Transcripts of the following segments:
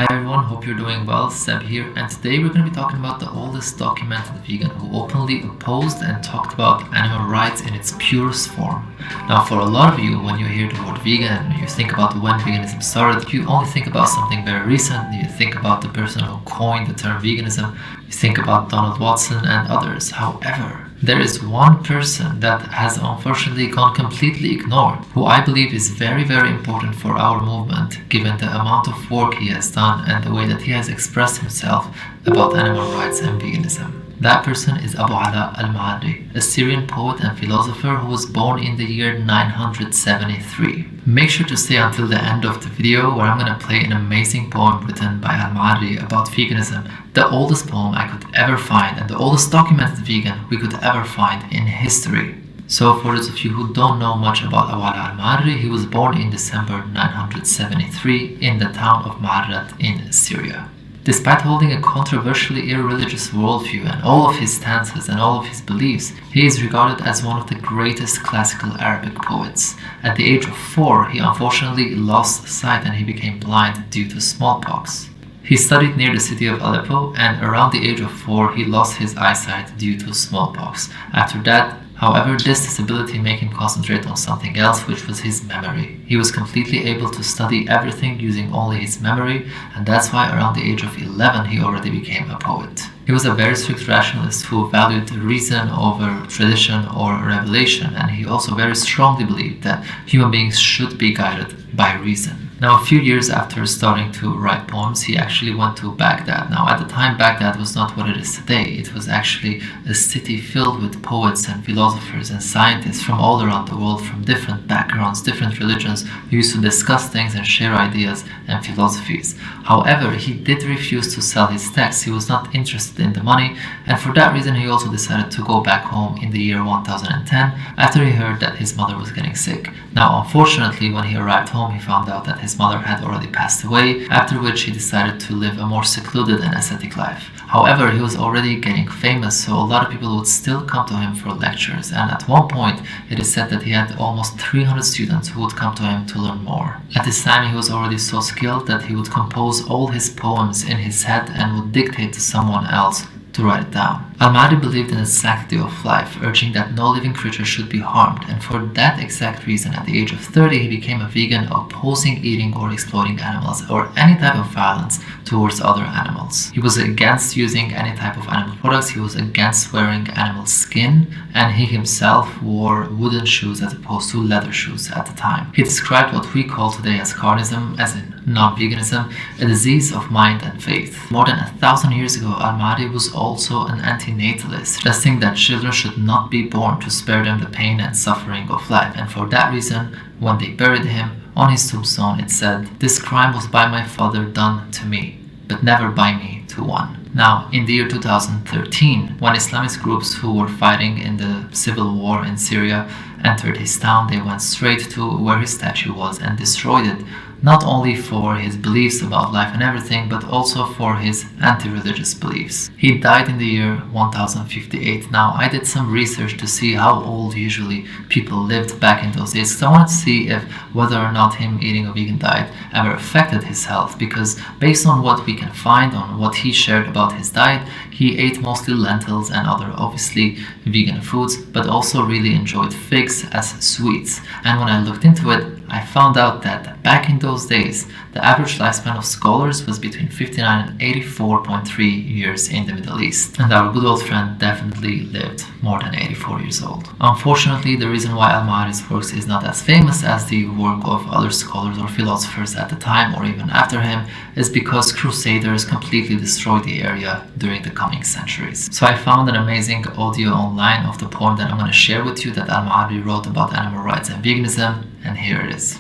Hi everyone, hope you're doing well. Seb here, and today we're going to be talking about the oldest documented vegan who openly opposed and talked about animal rights in its purest form. Now, for a lot of you, when you hear the word vegan, you think about when veganism started, you only think about something very recent. You think about the person who coined the term veganism, you think about Donald Watson and others. However, there is one person that has unfortunately gone completely ignored, who I believe is very, very important for our movement, given the amount of work he has done and the way that he has expressed himself about animal rights and veganism. That person is Abu Ala Al Mari, a Syrian poet and philosopher who was born in the year 973. Make sure to stay until the end of the video, where I'm going to play an amazing poem written by Al Mari about veganism, the oldest poem I could ever find and the oldest documented vegan we could ever find in history. So for those of you who don't know much about Abu Ala Al Mari, he was born in December 973 in the town of Marrat in Syria. Despite holding a controversially irreligious worldview and all of his stances and all of his beliefs, he is regarded as one of the greatest classical Arabic poets. At the age of 4, he unfortunately lost sight and he became blind due to smallpox. He studied near the city of Aleppo, and around the age of 4, he lost his eyesight due to smallpox. After that, however, this disability made him concentrate on something else, which was his memory. He was completely able to study everything using only his memory, and that's why around the age of 11 he already became a poet. He was a very strict rationalist who valued reason over tradition or revelation, and he also very strongly believed that human beings should be guided by reason. Now, a few years after starting to write poems, he actually went to Baghdad. Now, at the time, Baghdad was not what it is today. It was actually a city filled with poets and philosophers and scientists from all around the world, from different backgrounds, different religions, who used to discuss things and share ideas and philosophies. However, he did refuse to sell his texts. He was not interested in the money, and for that reason, he also decided to go back home in the year 1010 after he heard that his mother was getting sick. Now, unfortunately, when he arrived home, he found out that his mother had already passed away, after which he decided to live a more secluded and ascetic life. However, he was already getting famous, so a lot of people would still come to him for lectures, and at one point it is said that he had almost 300 students who would come to him to learn more. At this time, he was already so skilled that he would compose all his poems in his head and would dictate to someone else to write it down. Al Maри believed in the sanctity of life, urging that no living creature should be harmed, and for that exact reason, at the age of 30, he became a vegan, opposing eating or exploiting animals or any type of violence towards other animals. He was against using any type of animal products, he was against wearing animal skin, and he himself wore wooden shoes as opposed to leather shoes at the time. He described what we call today as carnism, as in non-veganism, a disease of mind and faith. More than 1,000 years ago, Al Mari was also an anti-natalist, suggesting that children should not be born to spare them the pain and suffering of life, and for that reason, when they buried him, on his tombstone it said, "This crime was by my father done to me, but never by me to one." Now, in the year 2013, when Islamist groups who were fighting in the civil war in Syria entered his town, they went straight to where his statue was and destroyed it, not only for his beliefs about life and everything, but also for his anti-religious beliefs. He died in the year 1058. Now, I did some research to see how old usually people lived back in those days, because I wanted to see if whether or not him eating a vegan diet ever affected his health, because based on what we can find on what he shared about his diet, he ate mostly lentils and other obviously vegan foods, but also really enjoyed figs as sweets. And when I looked into it, I found out that back in those days, the average lifespan of scholars was between 59 and 84.3 years in the Middle East. And our good old friend definitely lived more than 84 years old. Unfortunately, the reason why Al Mari's works is not as famous as the work of other scholars or philosophers at the time or even after him is because crusaders completely destroyed the area during the coming centuries. So I found an amazing audio online of the poem that I'm going to share with you that Al Mari wrote about animal rights and veganism, and here it is.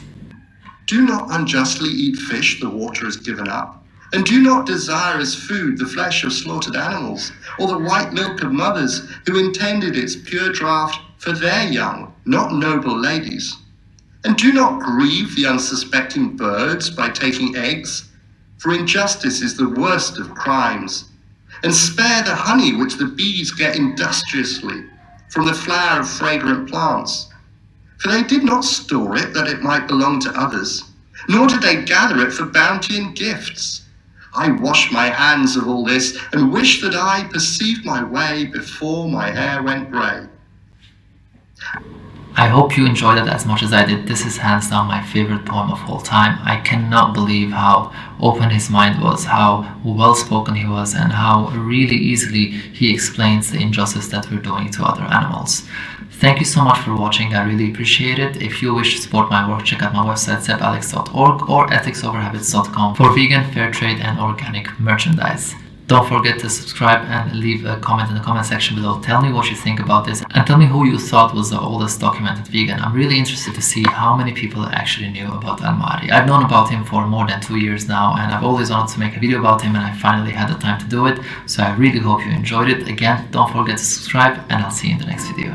Do not unjustly eat fish the water has given up, and do not desire as food the flesh of slaughtered animals, or the white milk of mothers who intended its pure draught for their young, not noble ladies. And do not grieve the unsuspecting birds by taking eggs, for injustice is the worst of crimes. And spare the honey which the bees get industriously from the flower of fragrant plants. For they did not store it that it might belong to others, nor did they gather it for bounty and gifts, I wash my hands of all this and wish that I perceived my way before my hair went grey. I hope you enjoyed it as much as I did. This is hands down my favorite poem of all time. I cannot believe how open his mind was, how well spoken he was, and how really easily he explains the injustice that we're doing to other animals. Thank you so much for watching. I really appreciate it. If you wish to support my work, check out my website sebalex.org or ethicsoverhabits.com for vegan, fair trade, and organic merchandise. Don't forget to subscribe and leave a comment in the comment section below. Tell me what you think about this and tell me who you thought was the oldest documented vegan. I'm really interested to see how many people actually knew about Al Mari. I've known about him for more than 2 years now, and I've always wanted to make a video about him, and I finally had the time to do it. So I really hope you enjoyed it. Again, don't forget to subscribe, and I'll see you in the next video.